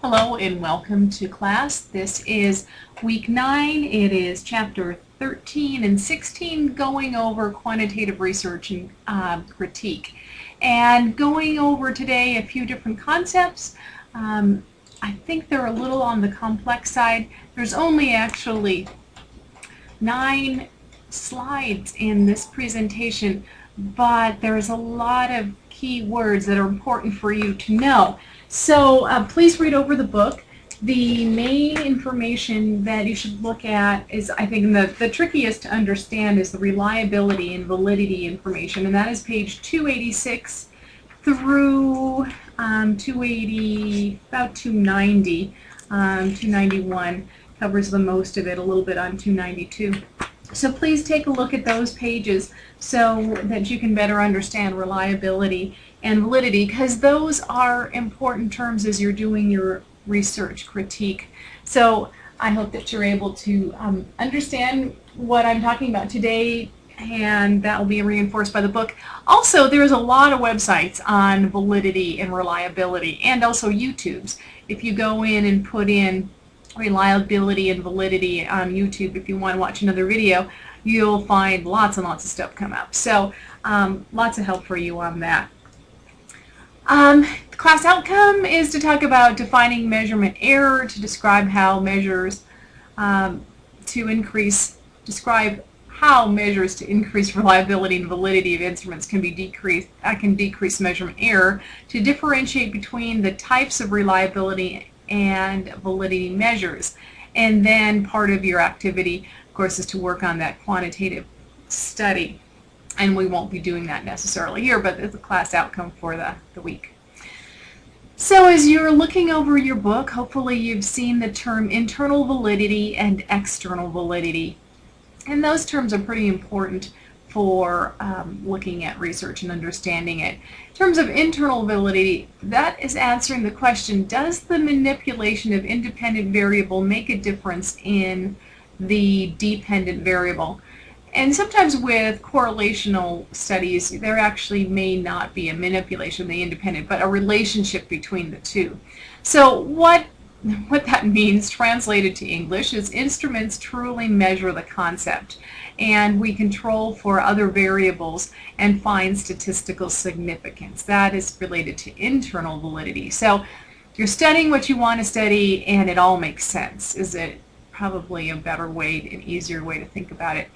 Hello and welcome to class. This is week 9. It is chapter 13 and 16, going over quantitative research and critique. And going over today a few different concepts. I think they're a little on the complex side. There's only actually 9 slides in this presentation, but there's a lot of key words that are important for you to know. So please read over the book. The main information that you should look at is, I think, the trickiest to understand is the reliability and validity information, and that is page 286 through 280, about 290, 291 covers the most of it, a little bit on 292. So please take a look at those pages so that you can better understand reliability and validity, because those are important terms as you're doing your research critique. So I hope that you're able to understand what I'm talking about today, and that will be reinforced by the book. Also, there's a lot of websites on validity and reliability, and also YouTube's. If you go in and put in reliability and validity on YouTube, if you want to watch another video, you'll find lots and lots of stuff come up. So lots of help for you on that. Class outcome is to talk about defining measurement error, to describe how measures to increase reliability and validity of instruments can decrease measurement error, to differentiate between the types of reliability and validity measures. And then part of your activity, of course, is to work on that quantitative study. And we won't be doing that necessarily here, but it's a class outcome for the week. So as you're looking over your book, hopefully you've seen the term internal validity and external validity. And those terms are pretty important for looking at research and understanding it. In terms of internal validity, that is answering the question, does the manipulation of independent variable make a difference in the dependent variable? And sometimes with correlational studies, there actually may not be a manipulation of the independent, but a relationship between the two. So what that means, translated to English, is instruments truly measure the concept, and we control for other variables and find statistical significance. That is related to internal validity. So you're studying what you want to study, and it all makes sense. Is it probably a better way, an easier way to think about it?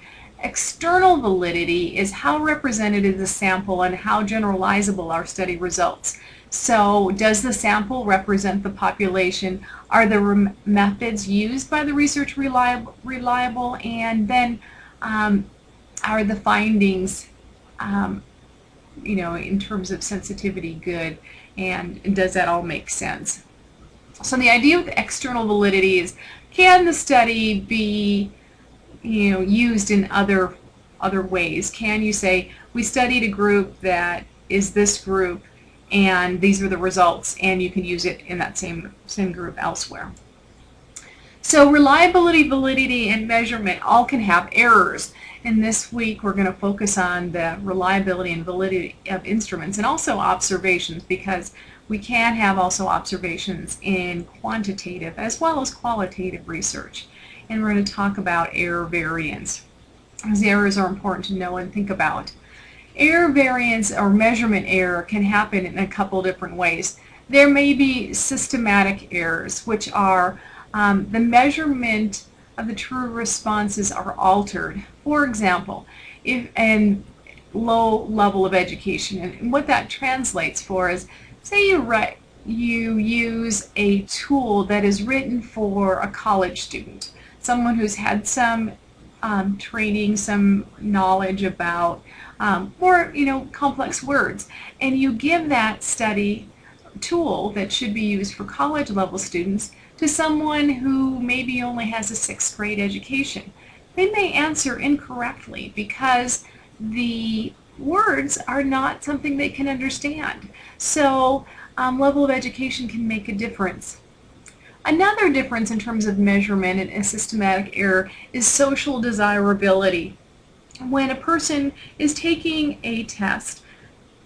External validity is how representative is the sample and how generalizable our study results. So does the sample represent the population? Are the methods used by the research reliable? And then are the findings, in terms of sensitivity, good? And does that all make sense? So the idea with external validity is, can the study be used in other ways? Can you say, we studied a group that is this group, and these are the results, and you can use it in that same group elsewhere. So reliability, validity, and measurement all can have errors. And this week we're going to focus on the reliability and validity of instruments, and also observations, because we can have also observations in quantitative as well as qualitative research. And we're going to talk about error variance, because errors are important to know and think about. Error variance or measurement error can happen in a couple different ways. There may be systematic errors, which are the measurement of the true responses are altered. For example, and low level of education, and what that translates for is, say you use a tool that is written for a college student, someone who's had some training, some knowledge about more complex words, and you give that study tool that should be used for college level students to someone who maybe only has a 6th grade education. They may answer incorrectly because the words are not something they can understand. So level of education can make a difference. Another difference in terms of measurement and a systematic error is social desirability. When a person is taking a test,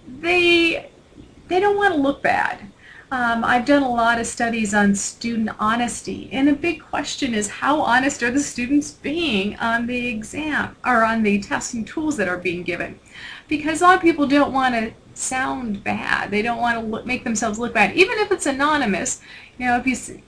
they don't want to look bad. I've done a lot of studies on student honesty, and a big question is how honest are the students being on the exam or on the testing tools that are being given? Because a lot of people don't want to sound bad. They don't want to make themselves look bad, even if it's anonymous. You know, if you,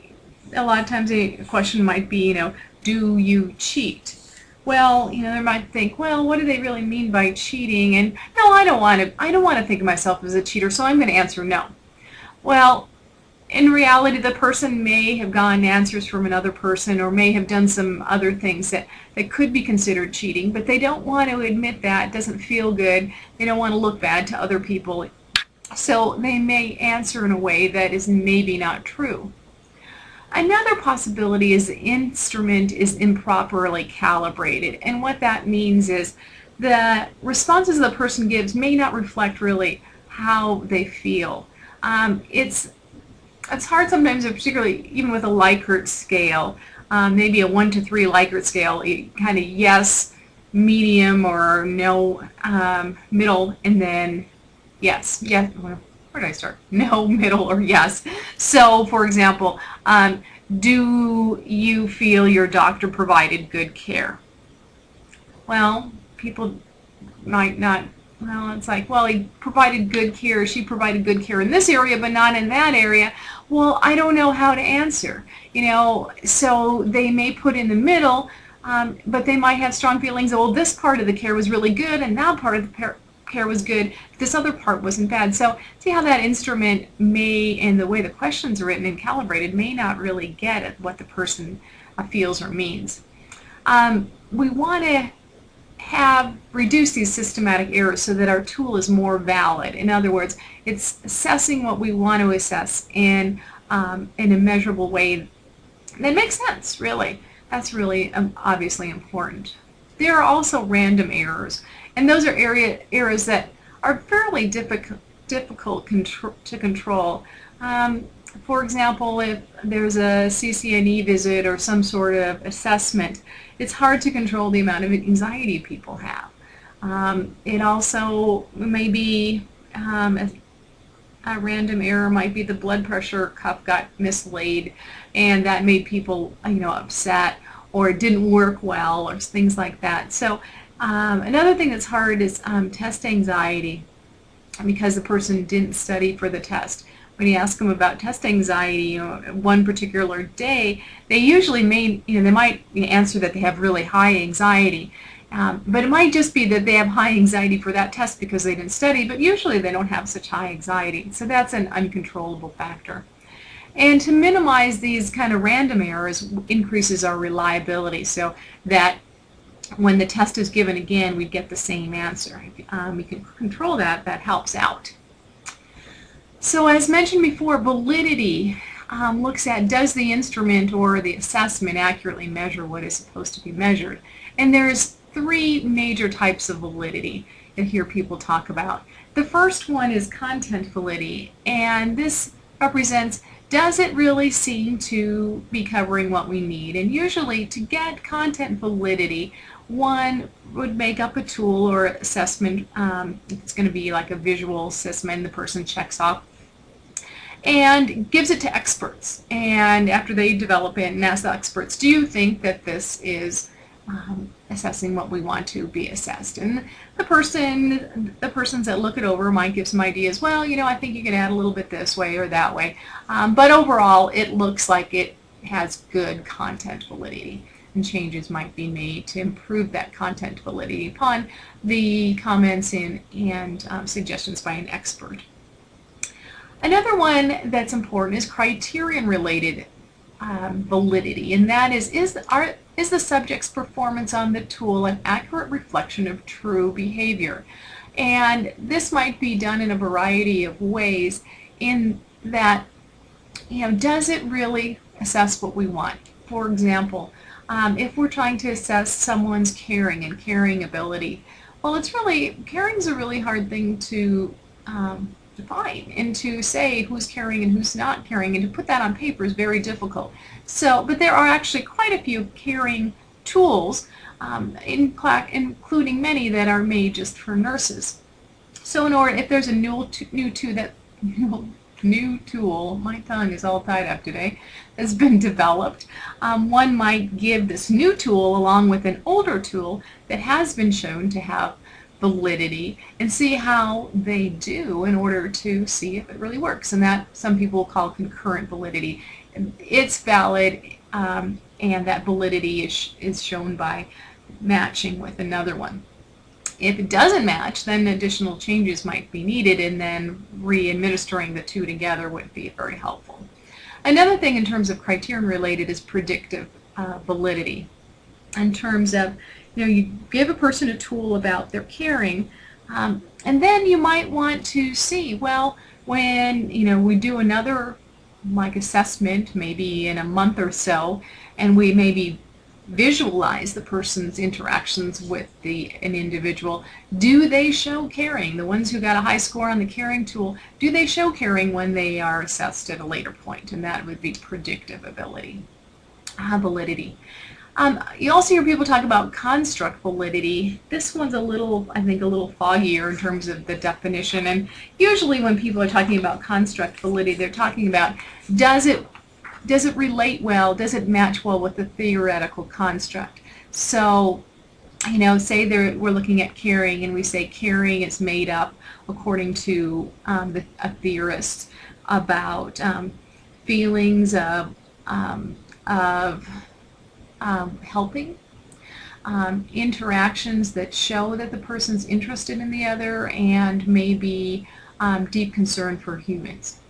a lot of times a question might be, you know, do you cheat? Well, you know, they might think, well, what do they really mean by cheating? And no, I don't want to think of myself as a cheater, so I'm going to answer no. Well, in reality, the person may have gotten answers from another person or may have done some other things that could be considered cheating, but they don't want to admit that. It doesn't feel good. They don't want to look bad to other people. So they may answer in a way that is maybe not true. Another possibility is the instrument is improperly calibrated, and what that means is the responses the person gives may not reflect really how they feel. It's hard sometimes, particularly even with a Likert scale, maybe a 1 to 3 Likert scale, kind of yes, medium, or no, middle, and then yes. Yes. Where did I start? No, middle, or yes. So, for example, do you feel your doctor provided good care? Well, people might not. Well, it's like, well, he provided good care, she provided good care in this area, but not in that area. Well, I don't know how to answer, you know, so they may put in the middle, but they might have strong feelings, well, this part of the care was really good, and that part of the care was good, this other part wasn't bad. So see how that instrument may, and the way the questions are written and calibrated, may not really get at what the person feels or means. We want to reduce these systematic errors so that our tool is more valid. In other words, it's assessing what we want to assess in a measurable way that makes sense, really. That's really obviously important. There are also random errors, and those are errors that are fairly difficult to control. For example, if there's a CCNE visit or some sort of assessment, it's hard to control the amount of anxiety people have. It also may be a random error might be the blood pressure cuff got mislaid, and that made people, you know, upset, or it didn't work well, or things like that. So another thing that's hard is test anxiety, because the person didn't study for the test. When you ask them about test anxiety, you know, one particular day, they usually they might answer that they have really high anxiety, but it might just be that they have high anxiety for that test because they didn't study, but usually they don't have such high anxiety. So that's an uncontrollable factor. And to minimize these kind of random errors increases our reliability, so that when the test is given again, we get the same answer. We can control that. That helps out. So as mentioned before, validity looks at, does the instrument or the assessment accurately measure what is supposed to be measured? And there's 3 major types of validity that here people talk about. The first one is content validity, and this represents, does it really seem to be covering what we need? And usually to get content validity, one would make up a tool or assessment. It's going to be like a visual assessment the person checks off and gives it to experts. And after they develop it and ask the experts, do you think that this is assessing what we want to be assessed? And the persons that look it over might give some ideas. Well, you know, I think you can add a little bit this way or that way. But overall, it looks like it has good content validity, and changes might be made to improve that content validity upon the comments and suggestions by an expert. Another one that's important is criterion-related validity, and that is the subject's performance on the tool an accurate reflection of true behavior? And this might be done in a variety of ways, in that, you know, does it really assess what we want? For example, if we're trying to assess someone's caring and caring ability, well, caring is a really hard thing to define, and to say who's caring and who's not caring, and to put that on paper is very difficult. So, but there are actually quite a few caring tools, including many that are made just for nurses. So if there's a new tool new tool, my tongue is all tied up today, has been developed, one might give this new tool along with an older tool that has been shown to have validity and see how they do in order to see if it really works. And that some people call concurrent validity. It's valid, and that validity is shown by matching with another one. If it doesn't match, then additional changes might be needed, and then re-administering the two together would be very helpful. Another thing in terms of criterion related is predictive validity. In terms of, you give a person a tool about their caring, and then you might want to see, well, when we do another assessment, maybe in a month or so, and we maybe visualize the person's interactions with an individual. Do they show caring? The ones who got a high score on the caring tool, do they show caring when they are assessed at a later point? And that would be predictive validity. You also hear people talk about construct validity. This one's I think a little foggier in terms of the definition. And usually when people are talking about construct validity, they're talking about, does it relate well? Does it match well with the theoretical construct? So, say we're looking at caring, and we say caring is made up, according to a theorist, about feelings of helping, interactions that show that the person's interested in the other, and maybe deep concern for humans.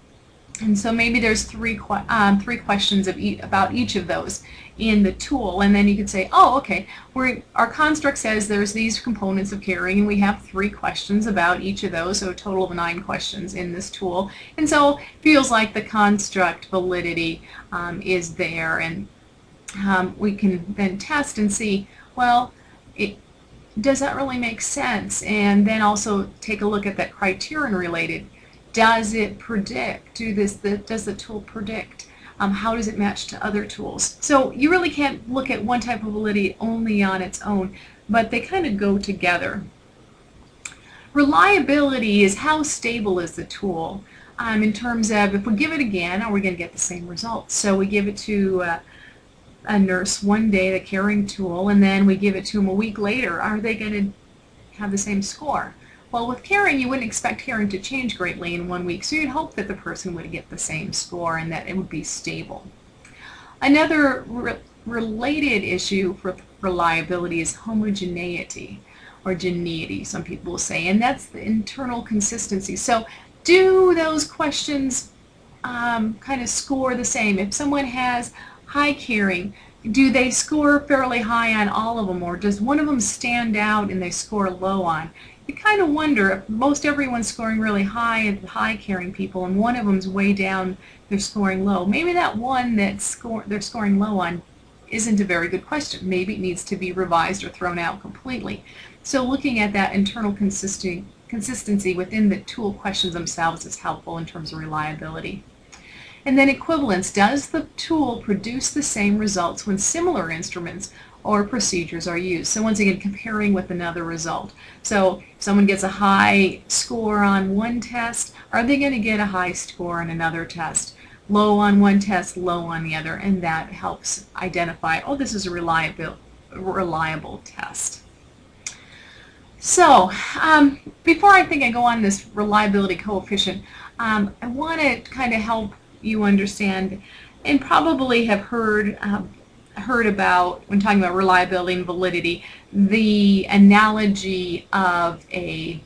And so maybe there's three questions about each of those in the tool, and then you could say, oh, okay, our construct says there's these components of caring, and we have 3 questions about each of those, so a total of 9 questions in this tool. And so it feels like the construct validity is there, and we can then test and see, well, does that really make sense? And then also take a look at that criterion related. Does it predict? Does the tool predict? How does it match to other tools? So you really can't look at one type of validity only on its own, but they kind of go together. Reliability is how stable is the tool, in terms of, if we give it again, are we going to get the same results? So we give it to a nurse one day, the caring tool, and then we give it to them a week later. Are they going to have the same score? Well, with caring, you wouldn't expect caring to change greatly in 1 week, so you'd hope that the person would get the same score and that it would be stable. Another related issue for reliability is homogeneity, or geneity, some people will say, and that's the internal consistency. So do those questions kind of score the same? If someone has high caring, do they score fairly high on all of them, or does one of them stand out and they score low on? You kind of wonder if most everyone's scoring really high and high caring people, and one of them's way down, they're scoring low. Maybe that one that they're scoring low on isn't a very good question. Maybe it needs to be revised or thrown out completely. So looking at that internal consistency within the tool questions themselves is helpful in terms of reliability. And then equivalence. Does the tool produce the same results when similar instruments or procedures are used? So once again, comparing with another result. So if someone gets a high score on one test, are they going to get a high score on another test? Low on one test, low on the other, and that helps identify, oh, this is a reliable test. So before I go on this reliability coefficient, I want to kind of help you understand, and probably have heard about, when talking about reliability and validity, the analogy of a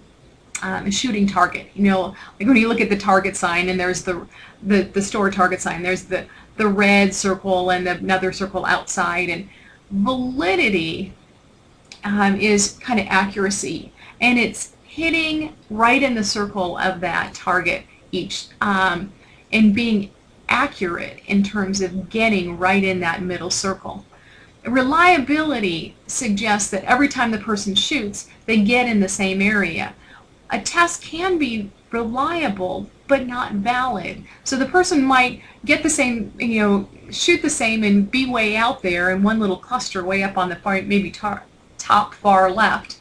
shooting target. Like when you look at the target sign, and there's the store target sign, there's the red circle and another circle outside, and validity is kind of accuracy, and it's hitting right in the circle of that target each, and being accurate in terms of getting right in that middle circle. Reliability suggests that every time the person shoots, they get in the same area. A test can be reliable but not valid. So the person might get the same, shoot the same and be way out there in one little cluster way up on the far, maybe top far left.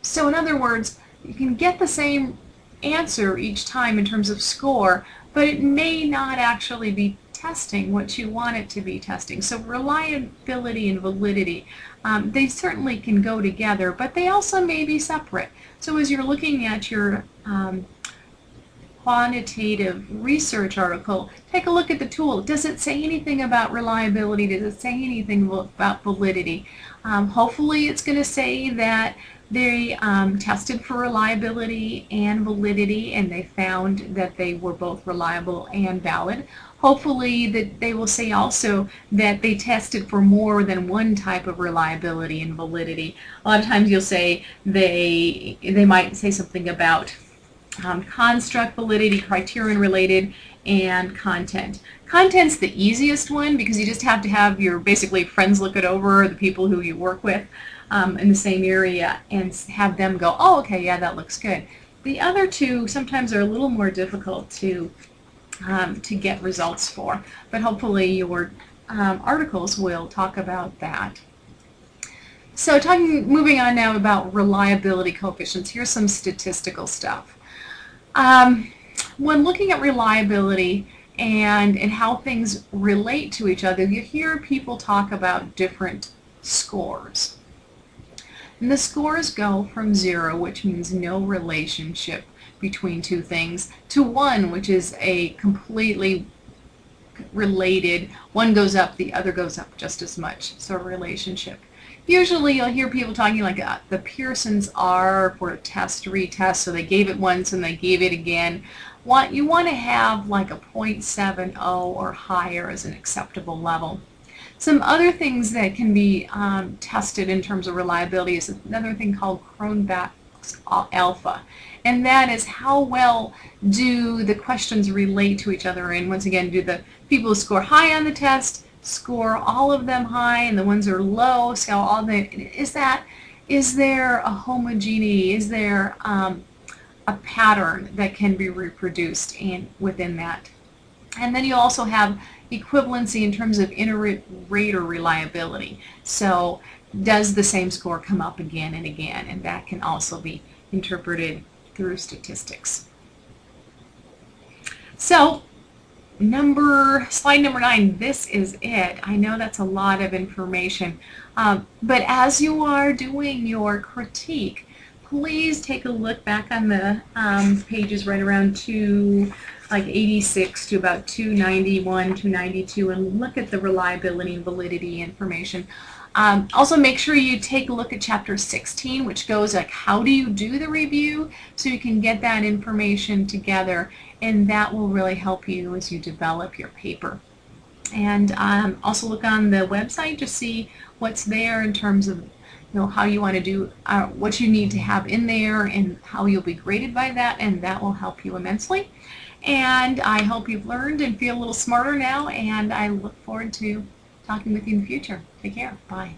So in other words, you can get the same answer each time in terms of score, but it may not actually be testing what you want it to be testing. So reliability and validity, they certainly can go together, but they also may be separate. So as you're looking at your quantitative research article, take a look at the tool. Does it say anything about reliability? Does it say anything about validity? Hopefully it's going to say that they tested for reliability and validity, and they found that they were both reliable and valid. Hopefully that they will say also that they tested for more than one type of reliability and validity. A lot of times you'll say they might say something about construct validity, criterion related, and content. Content's the easiest one because you just have to have your basically friends look it over, the people who you work with in the same area, and have them go, oh, okay, yeah, that looks good. The other two sometimes are a little more difficult to get results for, but hopefully your articles will talk about that. So moving on now about reliability coefficients, here's some statistical stuff. When looking at reliability and how things relate to each other, you hear people talk about different scores. And the scores go from 0, which means no relationship between two things, to 1, which is a completely related, one goes up, the other goes up just as much, so a relationship. Usually you'll hear people talking like the Pearson's R for test, retest, so they gave it once and they gave it again. You want to have like a 0.70 or higher as an acceptable level. Some other things that can be tested in terms of reliability is another thing called Cronbach's alpha. And that is how well do the questions relate to each other. And once again, do the people who score high on the test score all of them high, and the ones that are low score all the. Is there a homogeneity? Is there a pattern that can be reproduced within that? And then you also have equivalency in terms of inter-rater reliability. So does the same score come up again and again? And that can also be interpreted through statistics. So slide number 9, this is it. I know that's a lot of information, but as you are doing your critique, please take a look back on the pages right around 86 to about 291, 292, and look at the reliability and validity information. Also make sure you take a look at chapter 16, which goes like how do you do the review, so you can get that information together, and that will really help you as you develop your paper. And also look on the website to see what's there in terms of how you want to do, what you need to have in there, and how you'll be graded by that, and that will help you immensely. And I hope you've learned and feel a little smarter now, and I look forward to talking with you in the future. Take care. Bye.